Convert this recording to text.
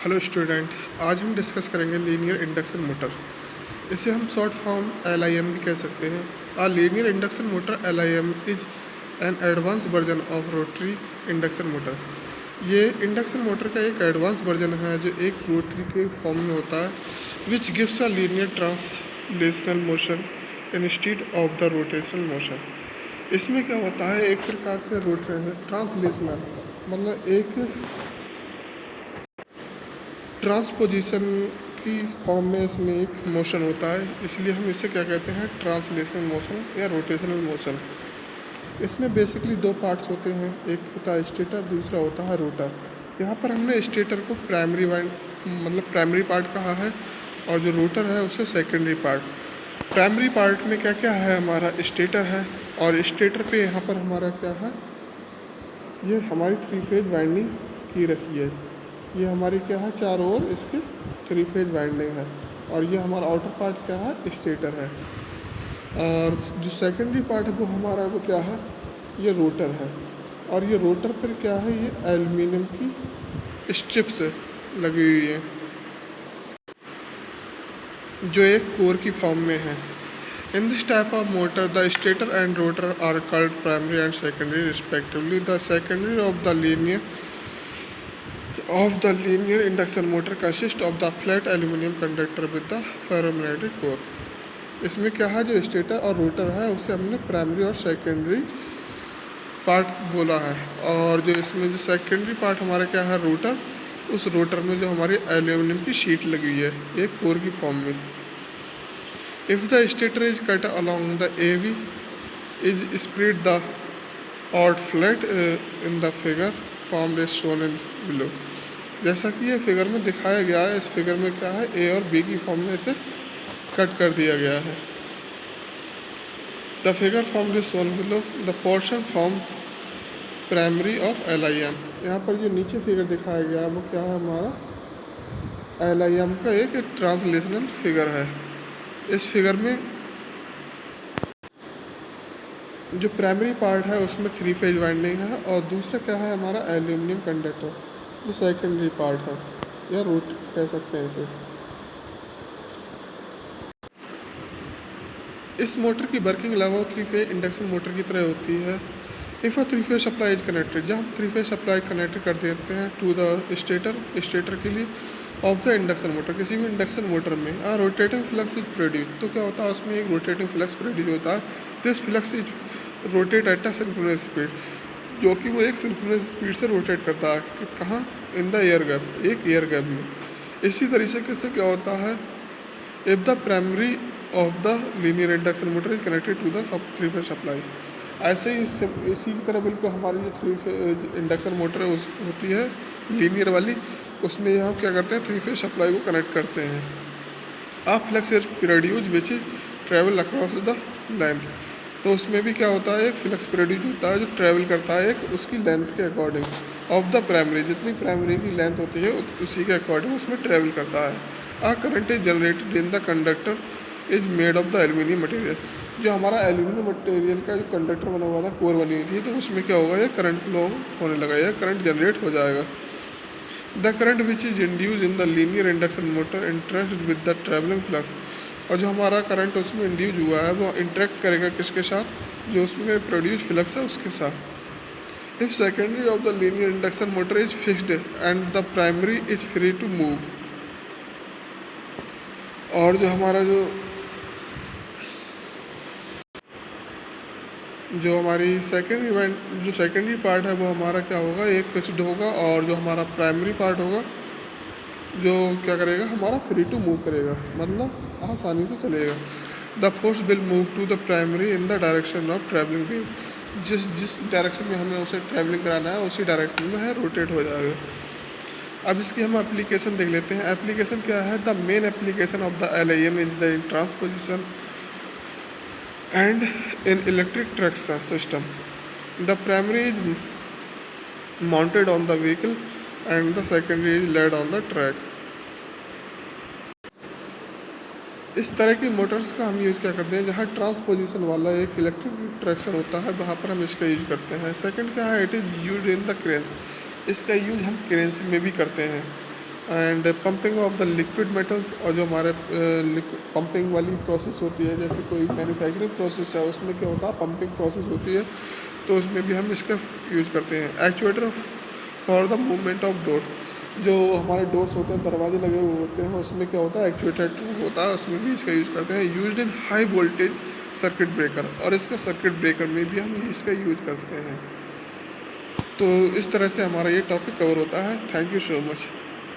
Hello student, आज हम discuss करेंगे लीनियर इंडक्शन मोटर। इसे हम शॉर्ट फॉर्म LIM भी कह सकते हैं। Uh linear induction motor LIM is an advance version of rotary induction motor. ये इंडक्शन मोटर का एक एडवांस वर्जन है जो एक रोटरी के फॉर्म में होता है, which gives a linear translational motion instead of the rotational motion. इसमें क्या होता है, एक प्रकार से ट्रांसलेशनल मतलब एक ट्रांसपोजिशन की फॉर्म में इसमें एक मोशन होता है, इसलिए हम इसे क्या कहते हैं, ट्रांसलेशनल मोशन या रोटेशनल मोशन। इसमें बेसिकली दो पार्ट्स होते हैं, एक होता है स्टेटर, दूसरा होता है रोटर। यहाँ पर हमने स्टेटर को प्राइमरी पार्ट कहा है और जो रोटर है उसे सेकेंडरी पार्ट। प्राइमरी पार्ट में क्या क्या है, हमारा स्टेटर है और स्टेटर पे यहाँ पर हमारा क्या है, ये हमारी 3 फेज वाइंडिंग की रखी है। ये हमारी क्या है, चारों ओर इसके 3 फेज वाइंडिंग है और ये हमारा आउटर पार्ट क्या है, स्टेटर है। और जो सेकेंडरी पार्ट है वो हमारा वो क्या है, ये रोटर है। और ये रोटर पर क्या है, ये एल्युमिनियम की स्ट्रिप्स लगी हुई है जो एक कोर की फॉर्म में है। In this type of motor, the stator and rotor are called primary and secondary respectively. The secondary of the linear induction motor consists of the flat aluminum conductor with the ferromagnetic core. इसमें क्या है, जो stator और rotor है उसे हमने primary और secondary part बोला है। और जो इसमें जो सेकेंडरी पार्ट हमारा क्या है, रोटर, उस रोटर में जो हमारी एल्यूमिनियम की शीट लगी हुई है एक कोर की फॉर्म में। If the stator is cut along the AV is spread the odd flat in the figure formed as shown in below। जैसा कि ये फिगर में दिखाया गया है, इस फिगर में क्या है, A और B की फॉर्म में इसे कट कर दिया गया है। The figure formed is shown below the portion from primary of LIM। यहाँ पर जो नीचे फिगर दिखाया गया है वो क्या है, हमारा LIM का एक ट्रांसलेशनल फिगर है। इस फिगर में जो प्राइमरी पार्ट है उसमें 3 फेज वाइंडिंग है और दूसरा क्या है, हमारा एल्यूमिनियम कंडक्टर जो सेकेंडरी पार्ट है या रूट कह सकते हैं इसे। इस मोटर की वर्किंग लगभग 3 फेज इंडक्शन मोटर की तरह होती है। If a 3 phase supply is connected, जब हम 3 फेज सप्लाई कनेक्ट कर देते हैं टू द स्टेटर के लिए ऑफ द इंडक्शन मोटर, किसी भी इंडक्शन मोटर में आ रोटेटिंग फ्लक्स इज प्रोड्यूस, तो क्या होता है, उसमें एक रोटेटिंग फ्लक्स प्रोड्यूस होता है। This flux is rotate at a synchronous speed, जो कि वो एक सिंक्रोनस स्पीड से रोटेट करता है कि कहाँ, इन द एयर गैप, एक एयर गैप में। इसी तरीके से क्या होता है, if the primary of the linear induction motor is connected to the 3 phase supply. ऐसे ही इसी की तरह बिल्कुल हमारी जो 3 फेज इंडक्शन मोटर होती है लीनियर वाली, उसमें हम क्या करते हैं, 3 फेज सप्लाई को कनेक्ट करते हैं। आप flux is produce which travel across the length, तो उसमें भी क्या होता है, एक फ्लक्स प्रोड्यूस होता है जो ट्रेवल करता है एक उसकी लेंथ के अकॉर्डिंग ऑफ द प्राइमरी, जितनी प्राइमरी की लेंथ होती है उसी के अकॉर्डिंग उसमें ट्रेवल करता है। Uh current is generated in the conductor is made of the aluminium material, जो हमारा एल्यूमिनियम मटेरियल का जो कंडक्टर बना हुआ था, कोर बनी हुई थी, तो उसमें क्या होगा, ये करंट फ्लो होने लगा, ये करंट जनरेट हो जाएगा। The current which is induce in the linear induction motor interact with the travelling flux, और जो हमारा करंट उसमें इंड्यूस हुआ है वो इंटरेक्ट करेगा किसके साथ, जो उसमें प्रोड्यूस फ्लक्स है उसके साथ। If secondary of the linear induction motor is fixed and the primary is free to move, और जो हमारा जो हमारी सेकेंडरी पार्ट है वो हमारा क्या होगा, एक फिक्स्ड होगा, और जो हमारा प्राइमरी पार्ट होगा जो क्या करेगा, हमारा फ्री टू मूव करेगा, मतलब आसानी से चलेगा। The force will move to the primary in the direction of travelling wave, जिस डायरेक्शन में हमें उसे ट्रैवलिंग कराना है उसी डायरेक्शन में है रोटेट हो जाएगा। अब इसकी हम एप्लीकेशन देख लेते हैं। एप्लीकेशन क्या है, the main application of the LIM is the transposition and in electric traction system. The primary is mounted on the vehicle and the secondary is laid on the track। इस तरह की Motors का हम use क्या करते हैं, जहाँ transposition वाला एक इलेक्ट्रिक ट्रैक्शन होता है वहाँ पर हम इसका यूज करते हैं। सेकंड क्या है, it is use in the cranes, इसका यूज हम क्रेन्स में भी करते हैं। And pumping of the liquid metals, और जो हमारे पंपिंग वाली प्रोसेस होती है, जैसे कोई मैन्युफैक्चरिंग प्रोसेस है उसमें क्या होता है, पंपिंग प्रोसेस होती है, तो उसमें भी हम इसका यूज करते हैं। Actuator for the movement of door, जो हमारे डोर्स होते हैं, दरवाजे लगे हुए होते हैं, उसमें क्या होता है, एक्चुएटर होता है, उसमें भी इसका यूज़ करते हैं। Used in high voltage circuit breaker, और इसका सर्किट ब्रेकर में भी हम इसका यूज करते हैं। तो इस तरह से हमारा ये टॉपिक कवर होता है। Thank you so much.